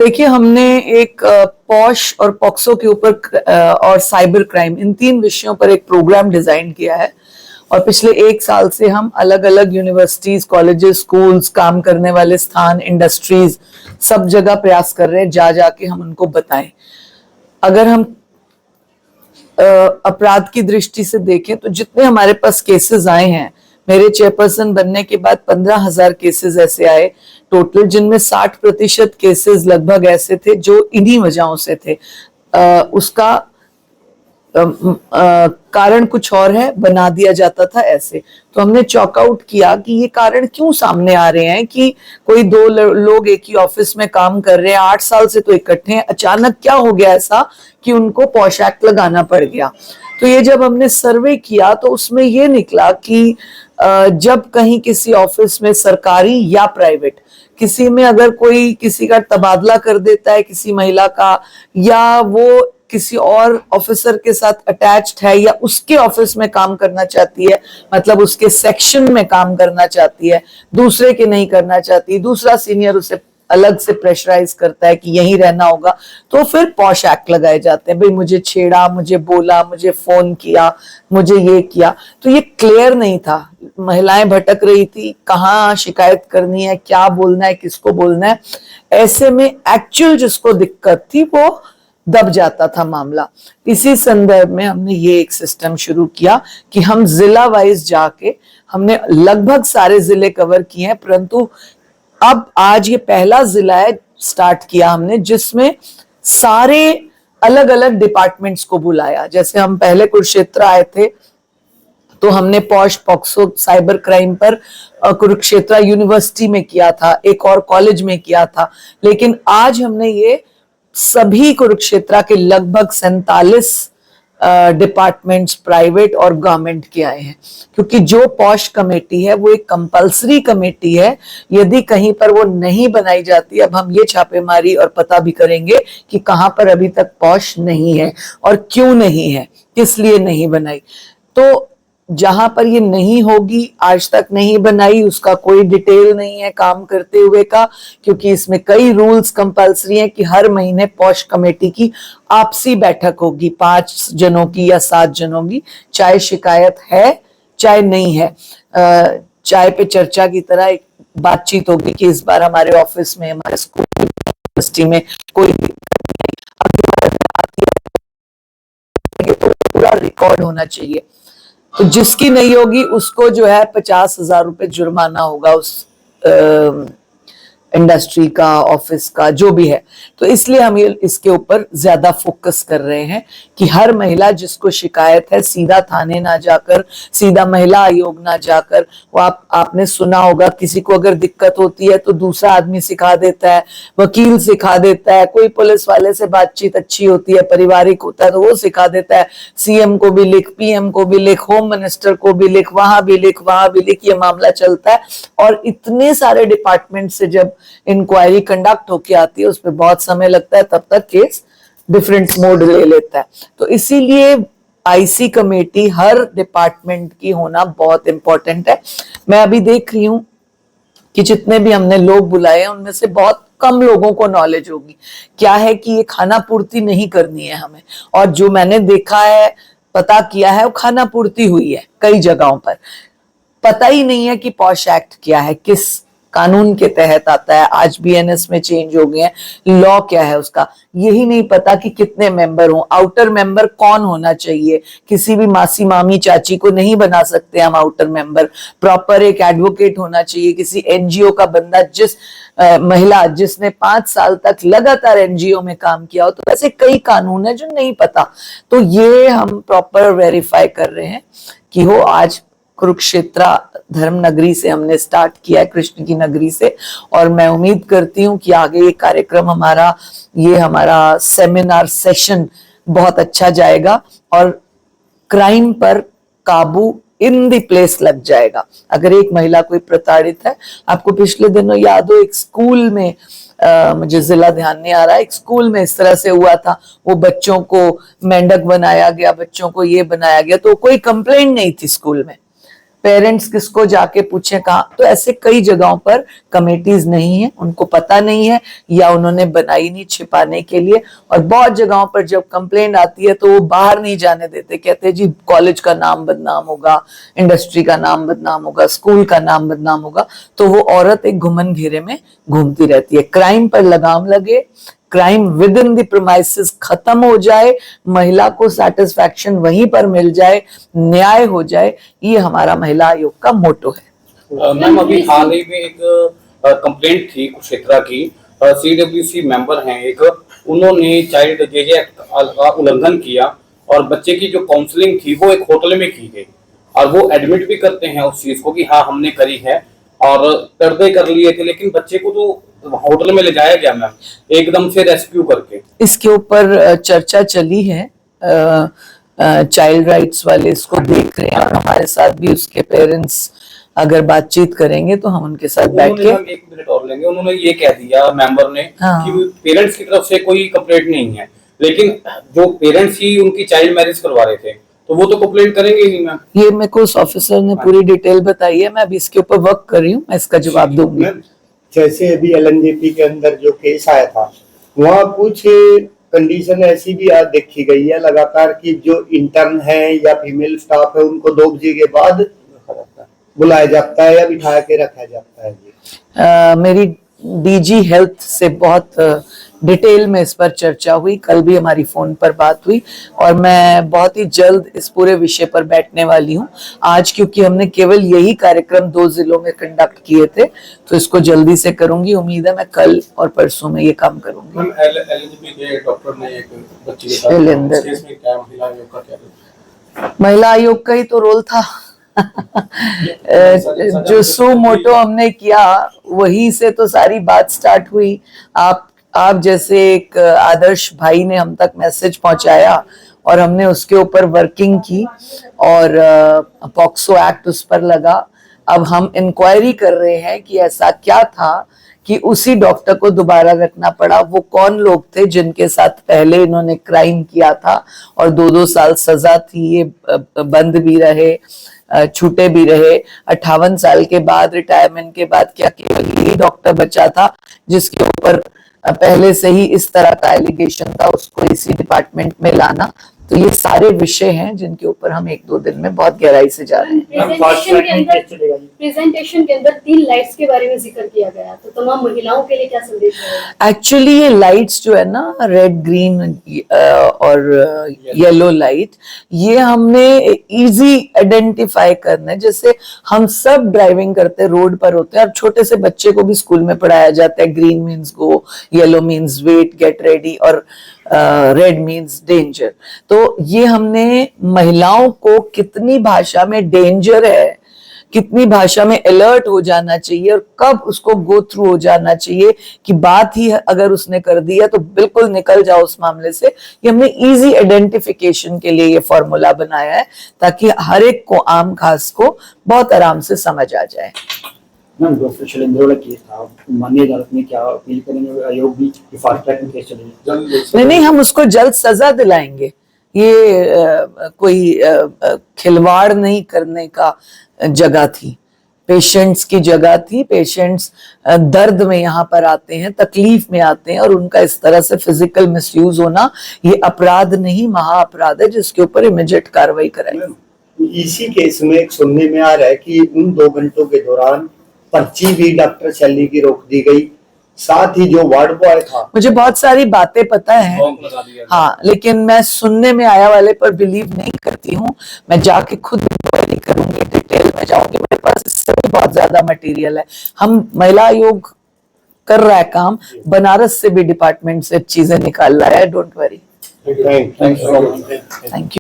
देखिए, हमने एक पॉश और पॉक्सो के ऊपर और साइबर क्राइम, इन तीन विषयों पर एक प्रोग्राम डिजाइन किया है। और पिछले एक साल से हम अलग अलग यूनिवर्सिटीज, कॉलेजेस, स्कूल्स, काम करने वाले स्थान, इंडस्ट्रीज, सब जगह प्रयास कर रहे हैं जा जाके हम उनको बताएं। अगर हम अपराध की दृष्टि से देखें तो जितने हमारे पास केसेस आए हैं, मेरे चेयरपर्सन बनने के बाद 15,000 केसेस ऐसे आए टोटल, जिनमें 60% केसेस लगभग ऐसे थे जो इन्हीं वजहों से थे। उसका कारण कुछ और है, बना दिया जाता था ऐसे। तो हमने चॉकआउट किया कि ये कारण क्यों सामने आ रहे हैं कि कोई दो लोग एक ही ऑफिस में काम कर रहे हैं, 8 साल से तो इकट्ठे हैं, अचानक क्या हो गया ऐसा कि उनको पॉश एक्ट लगाना पड़ गया। तो ये जब हमने सर्वे किया तो उसमें ये निकला कि जब कहीं किसी ऑफिस में, सरकारी या प्राइवेट, किसी में अगर कोई किसी का तबादला कर देता है किसी महिला का, या वो किसी और ऑफिसर के साथ अटैच्ड है या उसके ऑफिस में काम करना चाहती है, मतलब उसके सेक्शन में काम करना चाहती है, दूसरे के नहीं करना चाहती, दूसरा सीनियर उसे अलग से प्रेशराइज करता है कि यहीं रहना होगा, तो फिर पॉश एक्ट लगाए जाते हैं। भाई मुझे छेड़ा, मुझे बोला, मुझे फोन किया, मुझे ये किया। तो ये क्लियर नहीं था, महिलाएं भटक रही थी, कहाँ शिकायत करनी है, क्या बोलना है, किसको बोलना है। ऐसे में एक्चुअल जिसको दिक्कत थी वो दब जाता था मामला। इसी संदर्भ में हमने ये एक सिस्टम शुरू किया कि हम जिला वाइज जाके, हमने लगभग सारे जिले कवर किए हैं, परंतु अब आज ये पहला जिला है स्टार्ट किया हमने जिसमें सारे अलग अलग डिपार्टमेंट्स को बुलाया। जैसे हम पहले कुरुक्षेत्र आए थे तो हमने पॉश पॉक्सो साइबर क्राइम पर कुरुक्षेत्र यूनिवर्सिटी में किया था, एक और कॉलेज में किया था, लेकिन आज हमने ये सभी कुरुक्षेत्र के लगभग 47 डिपार्टमेंट्स, प्राइवेट और गवर्नमेंट के आए हैं। क्योंकि जो पॉश कमेटी है वो एक कंपल्सरी कमेटी है, यदि कहीं पर वो नहीं बनाई जाती, अब हम ये छापेमारी और पता भी करेंगे कि कहां पर अभी तक पॉश नहीं है और क्यों नहीं है, किस लिए नहीं बनाई। तो जहां पर ये नहीं होगी, आज तक नहीं बनाई, उसका कोई डिटेल नहीं है काम करते हुए का, क्योंकि इसमें कई रूल्स कंपल्सरी हैं कि हर महीने पॉश कमेटी की आपसी बैठक होगी, 5 जनों की या 7 जनों की, चाहे शिकायत है चाहे नहीं है। चाय पे चर्चा की तरह एक बातचीत होगी कि इस बार हमारे ऑफिस में, हमारे स्कूल, यूनिवर्सिटी में कोई तो पूरा रिकॉर्ड होना चाहिए। तो जिसकी नहीं होगी उसको जो है 50,000 रुपए जुर्माना होगा, उस इंडस्ट्री का, ऑफिस का, जो भी है। तो इसलिए हम ये इसके ऊपर ज्यादा फोकस कर रहे हैं कि हर महिला जिसको शिकायत है सीधा थाने ना जाकर, सीधा महिला आयोग ना जाकर, वो आपने सुना होगा किसी को अगर दिक्कत होती है तो दूसरा आदमी सिखा देता है, वकील सिखा देता है, कोई पुलिस वाले से बातचीत अच्छी होती है, पारिवारिक होता है तो वो सिखा देता है, सीएम को भी लिख, पीएम को भी लिख, होम मिनिस्टर को भी लिख, वहां भी लिख, वहां भी लिख, ये मामला चलता है। और इतने सारे डिपार्टमेंट से जब इंक्वायरी कंडक्ट होके आती है उस पर बहुत समय लगता है, तब तक केस डिफरेंट मोड ले लेता है। तो इसीलिए आईसी कमेटी हर डिपार्टमेंट की होना बहुत इंपॉर्टेंट है। मैं अभी देख रही हूं कि जितने भी हमने लोग बुलाए हैं उनमें से बहुत कम लोगों को नॉलेज होगी क्या है कि ये खाना पूर्ति नहीं करनी है हमें, और जो मैंने देखा है, पता किया है, वो खाना पूर्ति हुई है कई जगहों पर। पता ही नहीं है कि पॉश एक्ट क्या है, किस कानून के तहत आता है, आज बीएनएस में चेंज हो गए हैं, लॉ क्या है उसका, यही नहीं पता कि कितने मेंबर हों, आउटर मेंबर कौन होना चाहिए। किसी भी मासी, मामी, चाची को नहीं बना सकते हम आउटर मेंबर, प्रॉपर एक एडवोकेट होना चाहिए, किसी एनजीओ का बंदा, जिस महिला जिसने 5 साल तक लगातार एनजीओ में काम किया हो। तो ऐसे कई कानून है जो नहीं पता, तो ये हम प्रॉपर वेरीफाई कर रहे हैं कि हो। आज कुरुक्षेत्र धर्म नगरी से हमने स्टार्ट किया है, कृष्ण की नगरी से, और मैं उम्मीद करती हूँ कि आगे ये कार्यक्रम हमारा, ये हमारा सेमिनार सेशन बहुत अच्छा जाएगा और क्राइम पर काबू इन द प्लेस लग जाएगा। अगर एक महिला कोई प्रताड़ित है, आपको पिछले दिनों याद हो एक स्कूल में, मुझे जिला ध्यान नहीं आ रहा, एक स्कूल में इस तरह से हुआ था, वो बच्चों को मेंढक बनाया गया, बच्चों को ये बनाया गया, तो कोई कंप्लेंट नहीं थी स्कूल में, पेरेंट्स किसको जाके पूछे कहाँ, तो ऐसे कई जगहों पर कमेटीज नहीं है, उनको पता नहीं है या उन्होंने बनाई नहीं छिपाने के लिए। और बहुत जगहों पर जब कंप्लेंट आती है तो वो बाहर नहीं जाने देते, कहते हैं जी कॉलेज का नाम बदनाम होगा, इंडस्ट्री का नाम बदनाम होगा, स्कूल का नाम बदनाम होगा। तो वो औरत एक घुमन घेरे में घूमती रहती है। क्राइम पर लगाम लगे, crime with in the premises खत्म हो जाए, महिला को सेटिस्फैक्शन वहीं पर मिल जाए, न्याय हो जाए, ये हमारा महिला आयोग का मोटो है। मैम अभी हाल ही में एक कंप्लेंट थी कुरुक्षेत्र की, CWC मेंबर हैं एक, उन्होंने चाइल्ड जेजे एक्ट का उल्लंघन किया और बच्चे की जो काउंसलिंग थी वो एक होटल में की गई और वो एडमिट भी करते हैं उस चीज को कि हाँ हमने करी है और पर्दे कर लिए थे, लेकिन बच्चे को तो होटल में ले जाया गया मैम एकदम से रेस्क्यू करके। इसके ऊपर चर्चा चली है, चाइल्ड राइट्स वाले इसको देख रहे हैं और हमारे साथ भी उसके पेरेंट्स अगर बातचीत करेंगे तो हम उनके साथ बैठ के। हम 1 मिनट और लेंगे। उन्होंने ये कह दिया मेंबर ने कि पेरेंट्स की तरफ से कोई कंप्लेंट नहीं है, लेकिन जो पेरेंट्स ही उनकी चाइल्ड मैरिज करवा रहे थे तो वो तो कंप्लेंट करेंगे ही मैम। ये मेरे को उस ऑफिसर ने पूरी डिटेल बताई है, मैं अभी इसके ऊपर वर्क कर रही हूँ, मैं इसका जवाब दूंगी। जैसे अभी LNJP के अंदर जो केस आया था वहाँ कुछ कंडीशन ऐसी भी आज देखी गई है लगातार कि जो इंटर्न है या फीमेल स्टाफ है उनको 2 बजे के बाद बुलाया जाता है या बिठा के रखा जाता है। मेरी DG हेल्थ से बहुत डिटेल में इस पर चर्चा हुई, कल भी हमारी फोन पर बात हुई और मैं बहुत ही जल्द इस पूरे विषय पर बैठने वाली हूँ। आज क्योंकि हमने केवल यही कार्यक्रम 2 जिलों में कंडक्ट किए थे तो इसको जल्दी से करूंगी, उम्मीद है मैं कल और परसों में ये काम करूंगी। LNJP के डॉक्टर ने एक बच्ची के साथ केस में क्या महिला आयोग का क्या? महिला आयोग का ही तो रोल था जो सो मोटो हमने किया वही से तो सारी बात स्टार्ट हुई। आप जैसे एक आदर्श भाई ने हम तक मैसेज पहुंचाया और हमने उसके ऊपर वर्किंग की और पॉक्सो एक्ट उस पर लगा। अब हम इंक्वायरी कर रहे हैं कि ऐसा क्या था कि उसी डॉक्टर को दोबारा रखना पड़ा, वो कौन लोग थे जिनके साथ पहले इन्होंने क्राइम किया था और 2-2 साल सजा थी, ये बंद भी रहे, छूटे भी रहे। 58 साल के बाद रिटायरमेंट के बाद क्या केवल यही डॉक्टर बचा था जिसके ऊपर पहले से ही इस तरह का एलिगेशन था, उसको इसी डिपार्टमेंट में लाना। तो ये सारे विषय हैं जिनके ऊपर हम 1-2 दिन में बहुत गहराई से जा रहे हैं। प्रेजेंटेशन के अंदर 3 लाइट्स के बारे में जिक्र किया गया, तो तमाम महिलाओं के लिए क्या संदेश है? एक्चुअली ये लाइट्स जो है ना, रेड, ग्रीन और येलो लाइट, ये हमने इजी आइडेंटिफाई करना है। जैसे हम सब ड्राइविंग करते रोड पर होते हैं और छोटे से बच्चे को भी स्कूल में पढ़ाया जाता है, green means go, yellow means wait, get ready और रेड मीन्स डेंजर। तो ये हमने महिलाओं को कितनी भाषा में डेंजर है, कितनी भाषा में अलर्ट हो जाना चाहिए और कब उसको गो थ्रू हो जाना चाहिए कि बात ही अगर उसने कर दिया तो बिल्कुल निकल जाओ उस मामले से। ये हमने इजी आइडेंटिफिकेशन के लिए ये फॉर्मूला बनाया है ताकि हर एक को, आम खास को बहुत आराम से समझ आ जाए। मैम डॉक्टर शैलेंद्र वाला केस था, माननीय अदालत में क्या अपील करेंगे? आयोग भी फास्ट ट्रैक में केस चलेगा? नहीं, हम उसको जल्द सजा दिलाएंगे। ये कोई खिलवाड़ नहीं करने का जगह थी, पेशेंट्स की जगह थी। पेशेंट्स दर्द में यहाँ पर आते हैं, तकलीफ में आते हैं और उनका इस तरह से फिजिकल मिसयूज होना ये अपराध नहीं, महा अपराध है जिसके ऊपर इमीडिएट कार्रवाई कराएंगे। इसी केस में एक सुनने में आ रहा है कि उन 2 घंटों के दौरान पर्ची भी डॉक्टर शैली की रोक दी गई, साथ ही जो वार्ड बॉय था। मुझे बहुत सारी बातें पता है, हाँ, लेकिन मैं सुनने में आया वाले पर बिलीव नहीं करती हूँ। मैं जाके खुद इंक्वायरी करूंगी, डिटेल में जाऊंगी, मेरे पास इससे भी बहुत ज्यादा मटेरियल है। हम महिला आयोग कर रहा है काम, बनारस से भी डिपार्टमेंट से चीजें निकाल रहा है, डोंट वरी। Thank you.